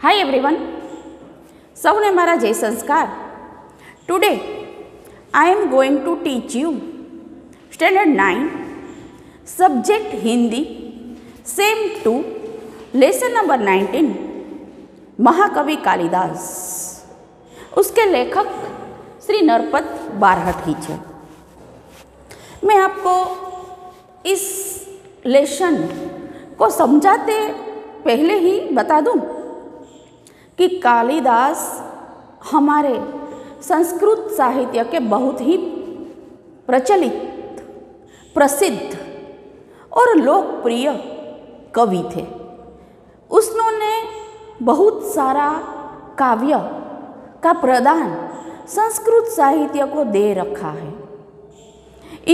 Hi everyone, સૌને મારા જય સંસ્કાર. Today I am going to teach you Standard 9 Subject Hindi Same 2 Lesson number 19 महाकवि कालिदास. उसके लेखक श्री नरपत बारहठी है. मैं आपको इस लेसन को समझाते पहले ही बता दूं कि कालिदास हमारे संस्कृत साहित्य के बहुत ही प्रचलित, प्रसिद्ध और लोकप्रिय कवि थे. उन्होंने बहुत सारा काव्य का प्रदान संस्कृत साहित्य को दे रखा है.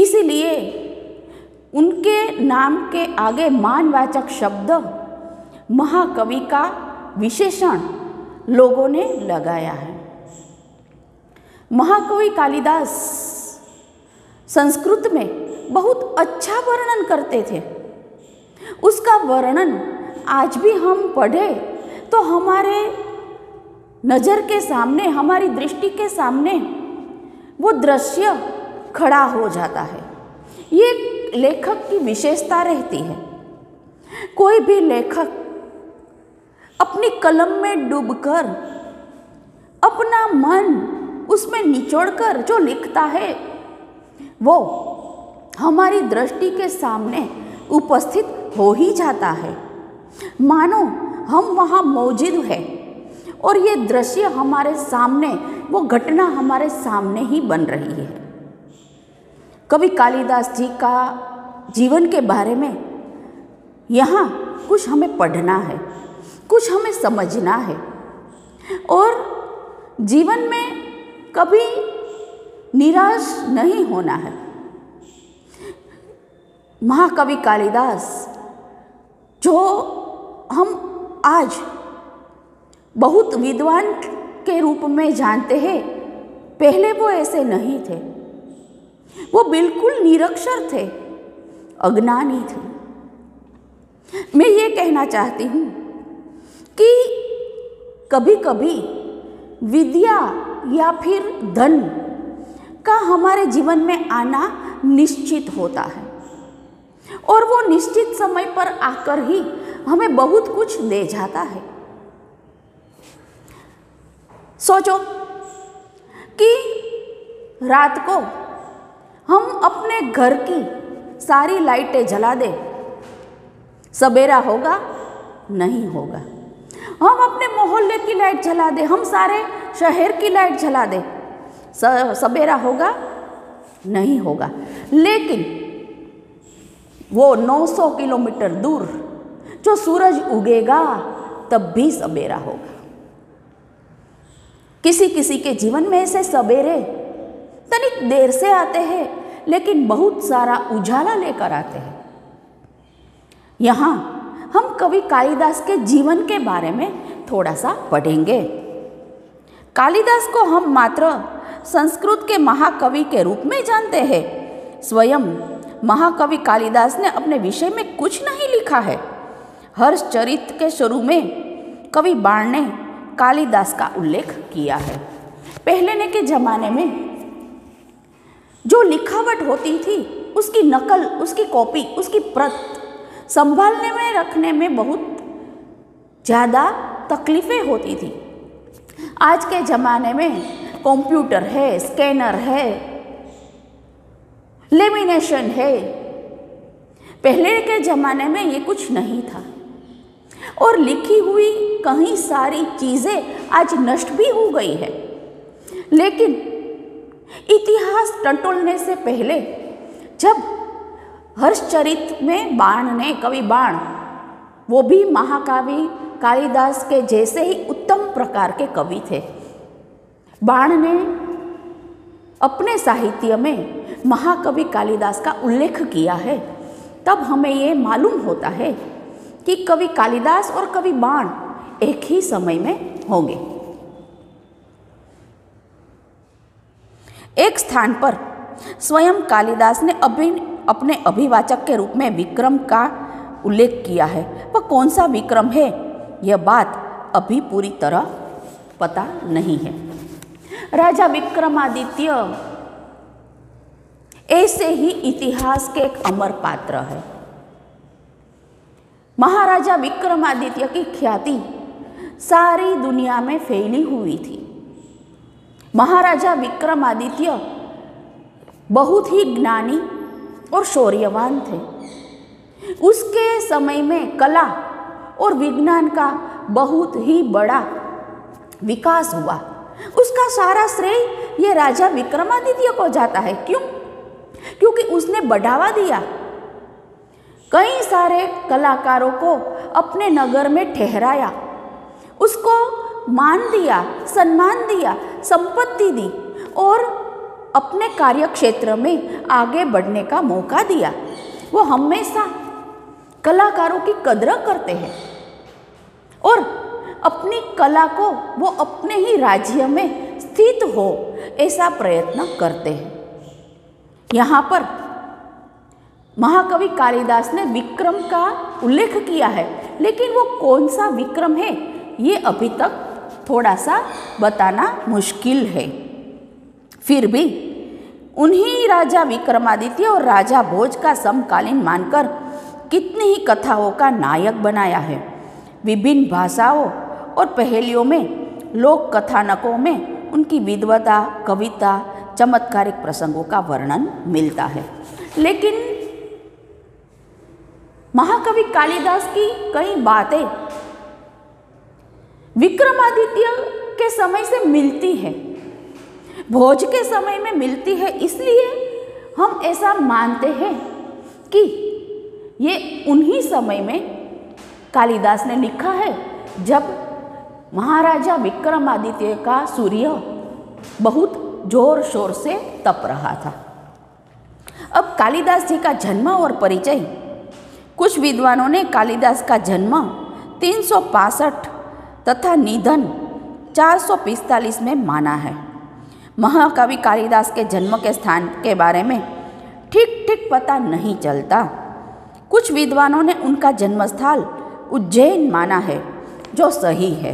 इसीलिए उनके नाम के आगे मानवाचक शब्द महाकवि का विशेषण लोगों ने लगाया है. महाकवि कालिदास संस्कृत में बहुत अच्छा वर्णन करते थे. उसका वर्णन आज भी हम पढ़े तो हमारे नज़र के सामने, हमारी दृष्टि के सामने वो दृश्य खड़ा हो जाता है. ये लेखक की विशेषता रहती है. कोई भी लेखक अपनी कलम में डूबकर अपना मन उसमें निचोड़कर जो लिखता है वो हमारी दृष्टि के सामने उपस्थित हो ही जाता है, मानो हम वहाँ मौजूद हैं और ये दृश्य हमारे सामने, वो घटना हमारे सामने ही बन रही है. कवि कालिदास जी का जीवन के बारे में यहाँ कुछ हमें पढ़ना है, कुछ हमें समझना है और जीवन में कभी निराश नहीं होना है. महाकवि कालिदास जो हम आज बहुत विद्वान के रूप में जानते हैं, पहले वो ऐसे नहीं थे. वो बिल्कुल निरक्षर थे, अज्ञानी थे. मैं ये कहना चाहती हूँ कि कभी कभी विद्या या फिर धन का हमारे जीवन में आना निश्चित होता है और वो निश्चित समय पर आकर ही हमें बहुत कुछ दे जाता है. सोचो कि रात को हम अपने घर की सारी लाइटें जला दें, सवेरा होगा? नहीं होगा. हम अपने मोहल्ले की लाइट जला दें, हम सारे शहर की लाइट जला दें, सवेरा होगा? नहीं होगा. लेकिन वो 900 किलोमीटर दूर जो सूरज उगेगा तब भी सवेरा होगा. किसी किसी के जीवन में ऐसे सवेरे तनिक देर से आते हैं लेकिन बहुत सारा उजाला लेकर आते हैं. यहाँ हम कवि कालिदास के जीवन के बारे में थोड़ा सा पढ़ेंगे. कालिदास को हम मात्र संस्कृत के महाकवि के रूप में जानते हैं. स्वयं महाकवि कालिदास ने अपने विषय में कुछ नहीं लिखा है. हर्षचरित के शुरू में कवि बाण ने कालिदास का उल्लेख किया है. पहले के ज़माने में जो लिखावट होती थी उसकी नकल, उसकी कॉपी, उसकी प्रत संभालने में, रखने में बहुत ज़्यादा तकलीफ़ें होती थी. आज के ज़माने में कंप्यूटर है, स्कैनर है, लेमिनेशन है. पहले के ज़माने में ये कुछ नहीं था और लिखी हुई कई सारी चीज़ें आज नष्ट भी हो गई है. लेकिन इतिहास टटोलने से पहले जब हर्षचरित में बाण ने, कवि बाण, वो भी महाकवि कालिदास के जैसे ही उत्तम प्रकार के कवि थे. बाण ने अपने साहित्य में महाकवि कालिदास का उल्लेख किया है. तब हमें ये मालूम होता है कि कवि कालिदास और कवि बाण एक ही समय में होंगे. एक स्थान पर स्वयं कालिदास ने अपने अभिवाचक के रूप में विक्रम का उल्लेख किया है. वह कौन सा विक्रम है, यह बात अभी पूरी तरह पता नहीं है। राजा विक्रमादित्य ऐसे ही इतिहास के एक अमर पात्र है। महाराजा विक्रमादित्य की ख्याति सारी दुनिया में फैली हुई थी। महाराजा विक्रमादित्य बहुत ही ज्ञानी और शौर्यवान थे। उसके समय में कला और विज्ञान का बहुत ही बड़ा विकास हुआ। उसका सारा श्रेय ये राजा विक्रमादित्य को जाता है। क्यों? क्योंकि उसने बढ़ावा दिया, कई सारे कलाकारों को अपने नगर में ठहराया, उसको मान दिया, सम्मान दिया, संपत्ति दी और अपने कार्य क्षेत्र में आगे बढ़ने का मौका दिया। वो हमेशा कलाकारों की कदर करते हैं और अपनी कला को वो अपने ही राज्य में स्थित हो ऐसा प्रयत्न करते हैं। यहाँ पर महाकवि कालिदास ने विक्रम का उल्लेख किया है, लेकिन वो कौन सा विक्रम है ये अभी तक थोड़ा सा बताना मुश्किल है। फिर भी उन्हीं राजा विक्रमादित्य और राजा भोज का समकालीन मानकर कितनी ही कथाओं का नायक बनाया है। विभिन्न भाषाओं और पहेलियों में, लोक कथानकों में उनकी विद्वता, कविता, चमत्कारिक प्रसंगों का वर्णन मिलता है। लेकिन महाकवि कालिदास की कई बातें विक्रमादित्य के समय से मिलती है, भोज के समय में मिलती है। इसलिए हम ऐसा मानते हैं कि ये उन्हीं समय में कालिदास ने लिखा है जब महाराजा विक्रमादित्य का सूर्य बहुत जोर शोर से तप रहा था। अब कालिदास जी का जन्म और परिचय। कुछ विद्वानों ने कालिदास का जन्म 365 तथा निधन 445 में माना है। महाकवि कालिदास के जन्म के स्थान के बारे में ठीक पता नहीं चलता। कुछ विद्वानों ने उनका जन्मस्थल उज्जैन माना है, जो सही है,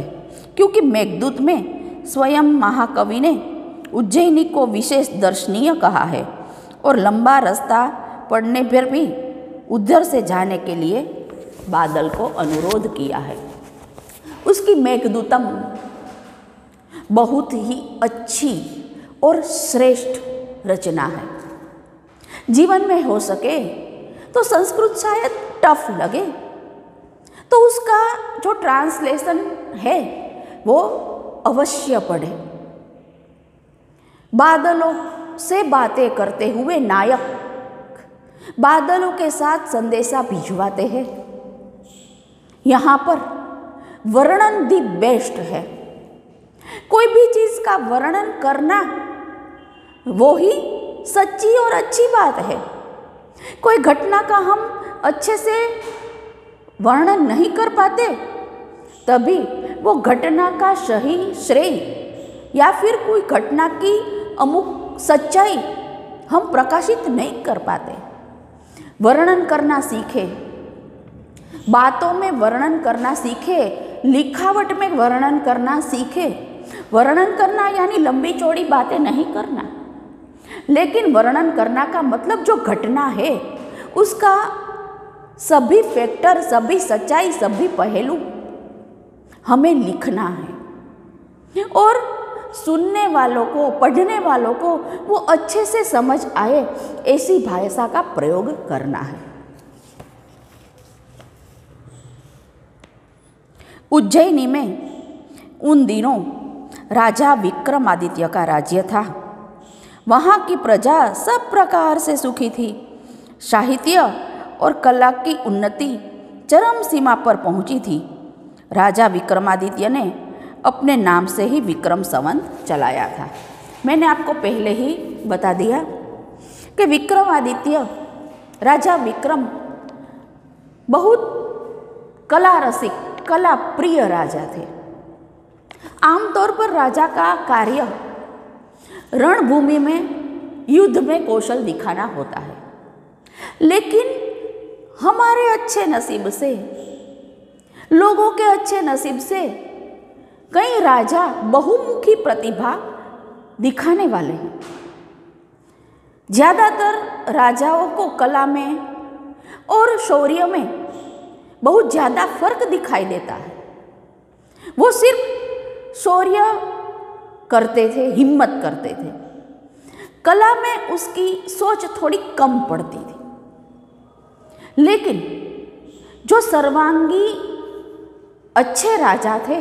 क्योंकि मेघदूत में स्वयं महाकवि ने उज्जैनी को विशेष दर्शनीय कहा है और लंबा रास्ता पड़ने पर भी उधर से जाने के लिए बादल को अनुरोध किया है। उसकी मेघदूतम बहुत ही अच्छी और श्रेष्ठ रचना है। जीवन में हो सके तो संस्कृत शायद टफ लगे तो उसका जो ट्रांसलेशन है वो अवश्य पढ़े। बादलों से बातें करते हुए नायक बादलों के साथ संदेशा भिजवाते हैं। यहाँ पर वर्णन दी बेस्ट है। कोई भी चीज का वर्णन करना वो ही सच्ची और अच्छी बात है। कोई घटना का हम अच्छे से वर्णन नहीं कर पाते तभी वो घटना का सही श्रेय या फिर कोई घटना की अमुक सच्चाई हम प्रकाशित नहीं कर पाते। वर्णन करना सीखे, बातों में वर्णन करना सीखे, लिखावट में वर्णन करना सीखे। वर्णन करना यानी लंबी चौड़ी बातें नहीं करना, लेकिन वर्णन करना का मतलब जो घटना है उसका सभी फैक्टर, सभी सच्चाई, सभी पहलू हमें लिखना है और सुनने वालों को, पढ़ने वालों को वो अच्छे से समझ आए ऐसी भाषा का प्रयोग करना है। उज्जैनी में उन दिनों राजा विक्रमादित्य का राज्य था। वहाँ की प्रजा सब प्रकार से सुखी थी। साहित्य और कला की उन्नति चरम सीमा पर पहुँची थी। राजा विक्रमादित्य ने अपने नाम से ही विक्रम संवत चलाया था। मैंने आपको पहले ही बता दिया कि विक्रमादित्य, राजा विक्रम बहुत कला रसिक, कला प्रिय राजा थे। आमतौर पर राजा का कार्य रणभूमि में, युद्ध में कौशल दिखाना होता है, लेकिन हमारे अच्छे नसीब से, लोगों के अच्छे नसीब से कई राजा बहुमुखी प्रतिभा दिखाने वाले हैं। ज़्यादातर राजाओं को कला में और शौर्य में बहुत ज़्यादा फर्क दिखाई देता है। वो सिर्फ शौर्य करते थे, हिम्मत करते थे। कला में उसकी सोच थोड़ी कम पड़ती थी। लेकिन जो सर्वांगी अच्छे राजा थे,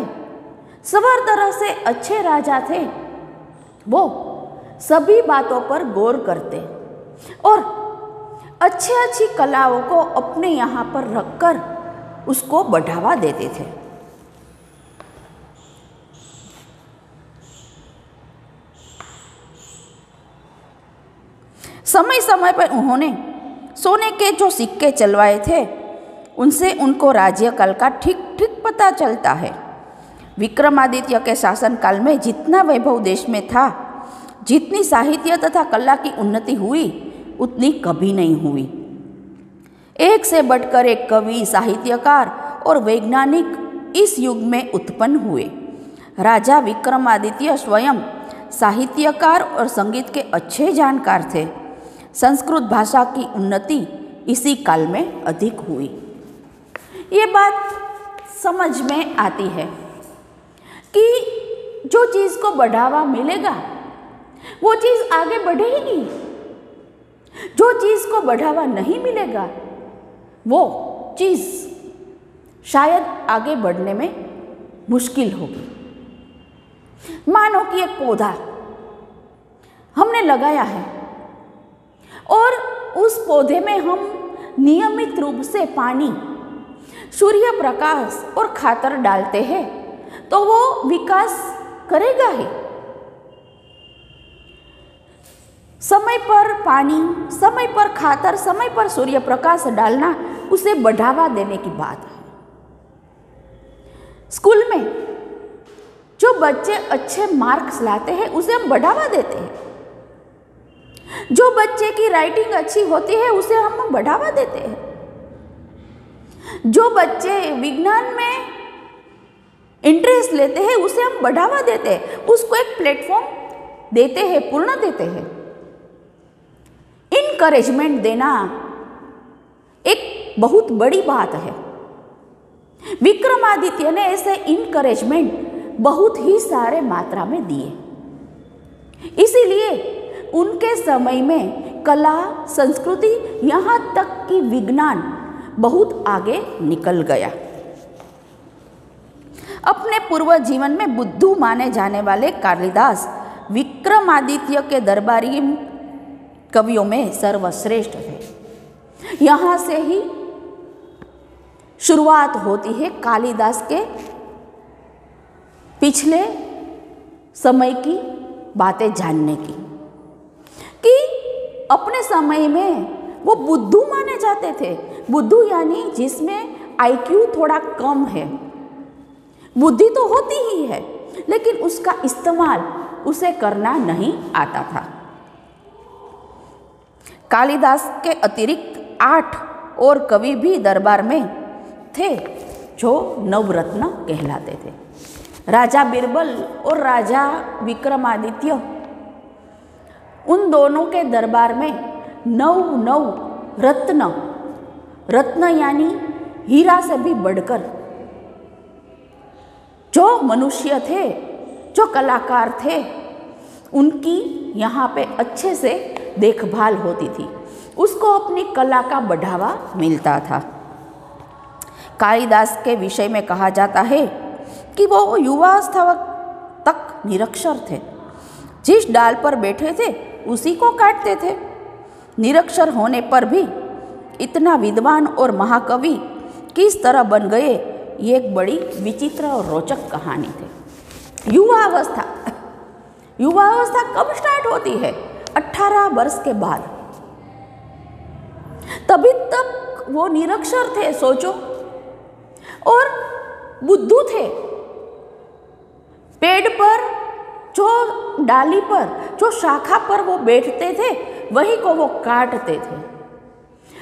सवर तरह से अच्छे राजा थे, वो सभी बातों पर गौर करते और अच्छी कलाओं को अपने यहाँ पर रखकर उसको बढ़ावा देते थे। समय समय पर उन्होंने सोने के जो सिक्के चलवाए थे, उनसे उनको राज्यकाल का ठीक ठीक पता चलता है। विक्रमादित्य के शासनकाल में जितना वैभव देश में था, जितनी साहित्य तथा कला की उन्नति हुई, उतनी कभी नहीं हुई। एक से बढ़कर एक कवि, साहित्यकार और वैज्ञानिक इस युग में उत्पन्न हुए। राजा विक्रमादित्य स्वयं साहित्यकार और संगीत के अच्छे जानकार थे। संस्कृत भाषा की उन्नति इसी काल में अधिक हुई। ये बात समझ में आती है कि जो चीज़ को बढ़ावा मिलेगा वो चीज़ आगे बढ़ेगी। जो चीज़ को बढ़ावा नहीं मिलेगा वो चीज़ शायद आगे बढ़ने में मुश्किल होगी। मानो कि एक पौधा हमने लगाया है और उस पौधे में हम नियमित रूप से पानी, सूर्य प्रकाश और खातर डालते हैं तो वो विकास करेगा ही। समय पर पानी, समय पर खातर, समय पर सूर्य प्रकाश डालना उसे बढ़ावा देने की बात है। स्कूल में जो बच्चे अच्छे मार्क्स लाते हैं उसे हम बढ़ावा देते हैं। जो बच्चे की राइटिंग अच्छी होती है उसे हम बढ़ावा देते हैं। जो बच्चे विज्ञान में इंटरेस्ट लेते हैं उसे हम बढ़ावा देते हैं, उसको एक प्लेटफॉर्म देते हैं, पूर्ण देते हैं। इनकरेजमेंट देना एक बहुत बड़ी बात है। विक्रमादित्य ने ऐसे इनकरेजमेंट बहुत ही सारे मात्रा में दिए। इसीलिए उनके समय में कला, संस्कृति, यहाँ तक कि विज्ञान बहुत आगे निकल गया। अपने पूर्व जीवन में बुद्धू माने जाने वाले कालिदास विक्रमादित्य के दरबारी कवियों में सर्वश्रेष्ठ थे। यहाँ से ही शुरुआत होती है कालिदास के पिछले समय की बातें जानने की, कि अपने समय में वो बुद्धू माने जाते थे। बुद्धू यानी जिसमें आईक्यू थोड़ा कम है। बुद्धि तो होती ही है लेकिन उसका इस्तेमाल उसे करना नहीं आता था। कालिदास के अतिरिक्त 8 और कवि भी दरबार में थे जो नवरत्न कहलाते थे। राजा बीरबल और राजा विक्रमादित्य, उन दोनों के दरबार में 9 रत्न, रत्न यानी हीरा से भी बढ़कर जो मनुष्य थे, जो कलाकार थे, उनकी यहाँ पे अच्छे से देखभाल होती थी। उसको अपनी कला का बढ़ावा मिलता था। कालिदास के विषय में कहा जाता है कि वो युवावस्था तक निरक्षर थे। जिस डाल पर बैठे थे उसी को काटते थे। निरक्षर होने पर भी इतना विद्वान और महाकवि किस तरह बन गए, ये एक बड़ी विचित्र और रोचक कहानी थी। युवावस्था कब स्टार्ट होती है? 18 वर्ष के बाद। तभी तक वो निरक्षर थे, सोचो, और बुद्धू थे। पेड़ पर, जो डाली पर, जो शाखा पर वो बैठते थे, वही को वो काटते थे।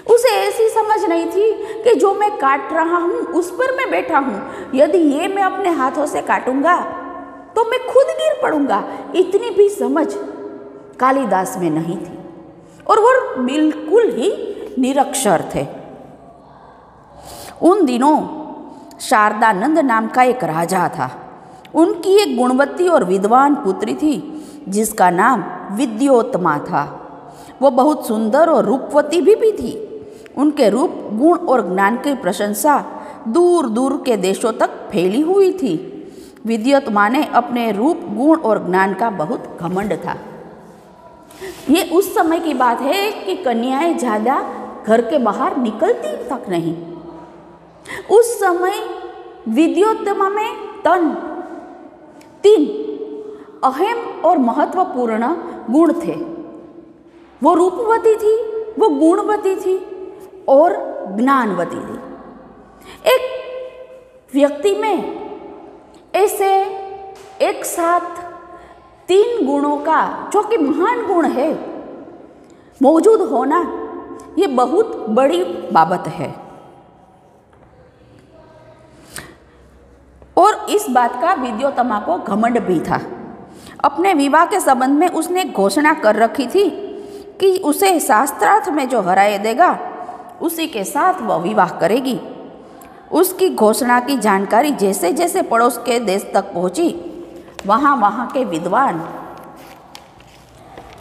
उसे ऐसी समझ नहीं थी कि जो मैं काट रहा हूँ उस पर मैं बैठा हूँ। यदि ये मैं अपने हाथों से काटूंगा तो मैं खुद गिर पड़ूंगा, इतनी भी समझ कालिदास में नहीं थी और वो बिल्कुल ही निरक्षर थे। उन दिनों शारदानंद नाम का एक राजा था। उनकी एक गुणवती और विद्वान पुत्री थी जिसका नाम विद्योत्तमा था। वो बहुत सुंदर और रूपवती भी थी। उनके रूप, गुण और ज्ञान की प्रशंसा दूर दूर के देशों तक फैली हुई थी। विद्योत्तमा ने अपने रूप, गुण और ज्ञान का बहुत घमंड था। ये उस समय की बात है कि कन्याएं ज़्यादा घर के बाहर निकलती तक नहीं। उस समय विद्योत्तमा में तीन अहम और महत्वपूर्ण गुण थे। वो रूपवती थी, वो गुणवती थी और ज्ञानवती थी। एक व्यक्ति में ऐसे एक साथ तीन गुणों का, जो कि महान गुण है, मौजूद होना, ये बहुत बड़ी बात है। और इस बात का विद्योत्तमा को घमंड भी था। अपने विवाह के संबंध में उसने घोषणा कर रखी थी कि उसे शास्त्रार्थ में जो हराए देगा उसी के साथ वह विवाह करेगी। उसकी घोषणा की जानकारी जैसे जैसे पड़ोस के देश तक पहुंची, वहाँ के विद्वान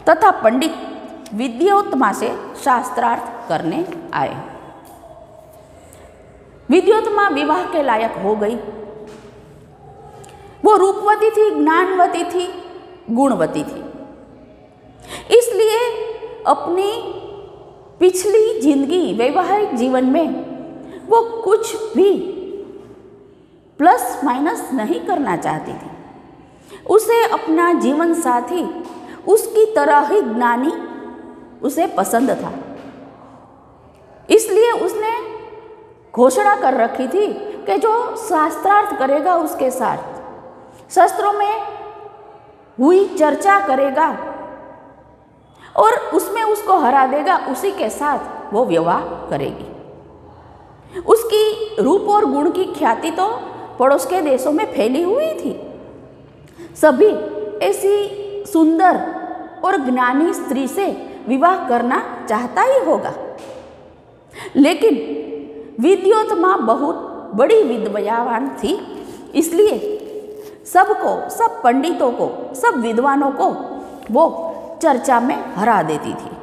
तथा पंडित विद्योत्तमा से शास्त्रार्थ करने आए। विद्योत्तमा विवाह के लायक हो गई। वो रूपवती थी, ज्ञानवती थी, गुणवती थी। इसलिए अपनी पिछली जिंदगी, वैवाहिक जीवन में वो कुछ भी प्लस माइनस नहीं करना चाहती थी। उसे अपना जीवन साथी उसकी तरह ही ज्ञानी उसे पसंद था। इसलिए उसने घोषणा कर रखी थी कि जो शास्त्रार्थ करेगा उसके साथ, शास्त्रों में हुई चर्चा करेगा और उसमें उसको हरा देगा, उसी के साथ वो विवाह करेगी। उसकी रूप और गुण की ख्याति तो पड़ोस के देशों में फैली हुई थी। सभी ऐसी सुंदर और ज्ञानी स्त्री से विवाह करना चाहता ही होगा। लेकिन विद्योत्तमा बहुत बड़ी विद्यावान थी, इसलिए सबको, सब पंडितों को, सब विद्वानों को वो चर्चा में हरा देती थी।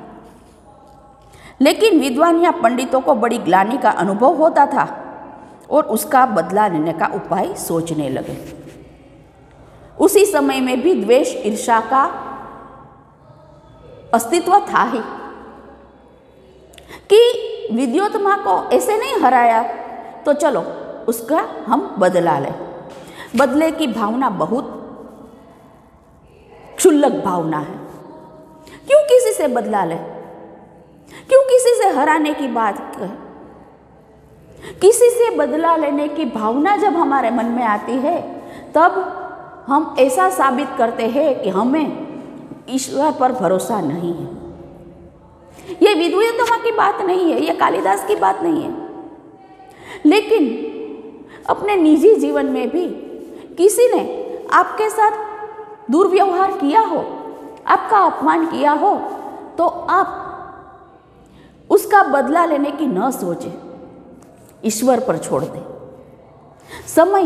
लेकिन विद्वान या पंडितों को बड़ी ग्लानि का अनुभव होता था और उसका बदला लेने का उपाय सोचने लगे। उसी समय में भी द्वेष, ईर्ष्या का अस्तित्व था ही कि विद्योत्तमा को ऐसे नहीं हराया तो चलो उसका हम बदला लें। बदले की भावना बहुत क्षुल्लक भावना है। क्यों किसी से बदला ले? क्यों किसी से हराने की बात करें? किसी से बदला लेने की भावना जब हमारे मन में आती है तब हम ऐसा साबित करते हैं कि हमें ईश्वर पर भरोसा नहीं है। ये विद्योत्तमा की बात नहीं है, ये कालिदास की बात नहीं है। लेकिन अपने निजी जीवन में भी किसी ने आपके साथ दुर्व्यवहार किया हो, आपका अपमान किया हो, तो आप उसका बदला लेने की न सोचें, ईश्वर पर छोड़ दें। समय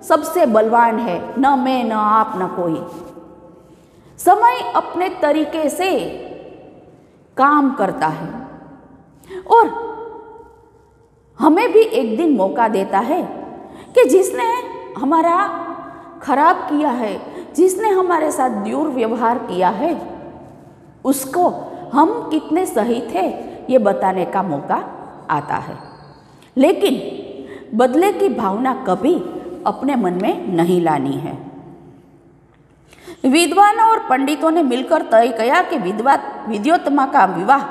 सबसे बलवान है, न मैं, न आप, न कोई। समय अपने तरीके से काम करता है और हमें भी एक दिन मौका देता है कि जिसने हमारा खराब किया है, जिसने हमारे साथ दुर्व्यवहार किया है, उसको हम कितने सही थे ये बताने का मौका आता है। लेकिन बदले की भावना कभी अपने मन में नहीं लानी है। विद्वानों और पंडितों ने मिलकर तय किया कि विद्योत्तमा का विवाह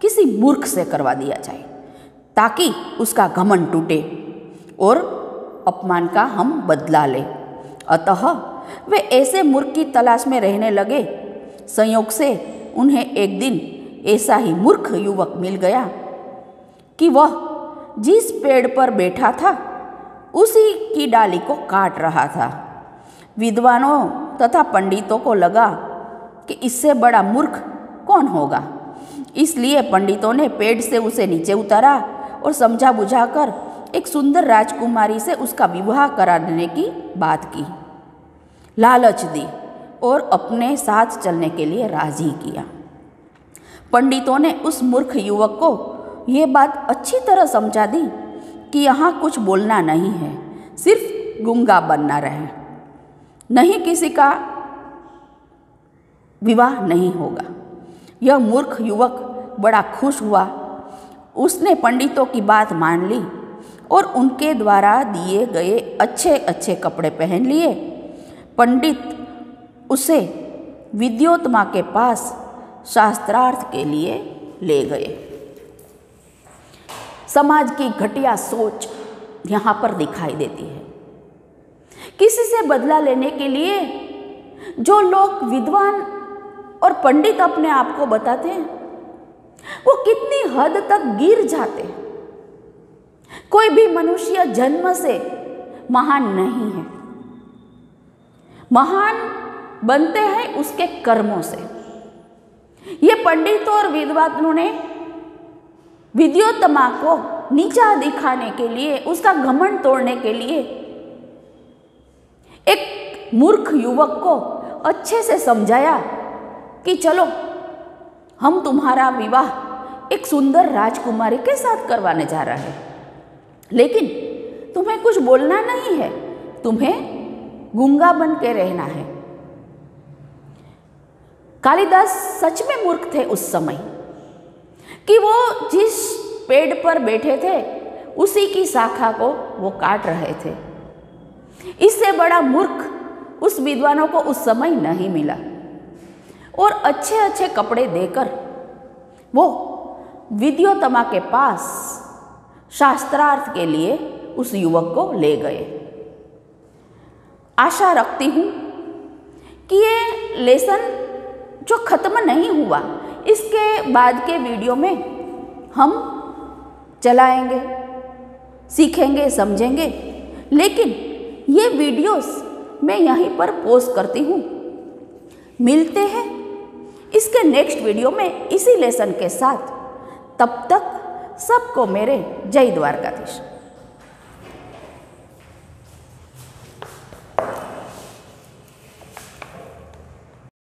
किसी मूर्ख से करवा दिया जाए ताकि उसका घमंड टूटे और अपमान का हम बदला लें। अतः वे ऐसे मूर्ख की तलाश में रहने लगे। संयोग से उन्हें एक दिन ऐसा ही मूर्ख युवक मिल गया कि वह जिस पेड़ पर बैठा था उसी की डाली को काट रहा था। विद्वानों तथा पंडितों को लगा कि इससे बड़ा मूर्ख कौन होगा। इसलिए पंडितों ने पेड़ से उसे नीचे उतारा और समझा बुझाकर एक सुंदर राजकुमारी से उसका विवाह करा देने की बात की, लालच दी और अपने साथ चलने के लिए राजी किया। पंडितों ने उस मूर्ख युवक को ये बात अच्छी तरह समझा दी कि यहाँ कुछ बोलना नहीं है, सिर्फ गूंगा बनना रहे, नहीं किसी का विवाह नहीं होगा। यह मूर्ख युवक बड़ा खुश हुआ। उसने पंडितों की बात मान ली और उनके द्वारा दिए गए अच्छे अच्छे कपड़े पहन लिए। पंडित उसे विद्योत्मा के पास शास्त्रार्थ के लिए ले गए। समाज की घटिया सोच यहाँ पर दिखाई देती है। किसी से बदला लेने के लिए जो लोग विद्वान और पंडित अपने आप को बताते हैं, वो कितनी हद तक गिर जाते हैं। कोई भी मनुष्य जन्म से महान नहीं है, महान बनते हैं उसके कर्मों से। ये पंडितों और विद्वानों ने विद्योत्तमा को नीचा दिखाने के लिए, उसका घमंड तोड़ने के लिए एक मूर्ख युवक को अच्छे से समझाया कि चलो हम तुम्हारा विवाह एक सुंदर राजकुमारी के साथ करवाने जा रहे हैं, लेकिन तुम्हें कुछ बोलना नहीं है, तुम्हें गूंगा बन के रहना है। कालिदास सच में मूर्ख थे उस समय कि वो जिस पेड़ पर बैठे थे उसी की शाखा को वो काट रहे थे। इससे बड़ा मूर्ख उस विद्वानों को उस समय नहीं मिला और अच्छे अच्छे कपड़े देकर वो विद्योत्तमा के पास शास्त्रार्थ के लिए उस युवक को ले गए। आशा रखती हूँ कि ये लेसन जो ख़त्म नहीं हुआ, इसके बाद के वीडियो में हम चलाएंगे, सीखेंगे, समझेंगे। लेकिन ये वीडियोस मैं यहीं पर पोस्ट करती हूँ। मिलते हैं इसके नेक्स्ट वीडियो में इसी लेसन के साथ। तब तक सबको मेरे जय द्वारकाधीश।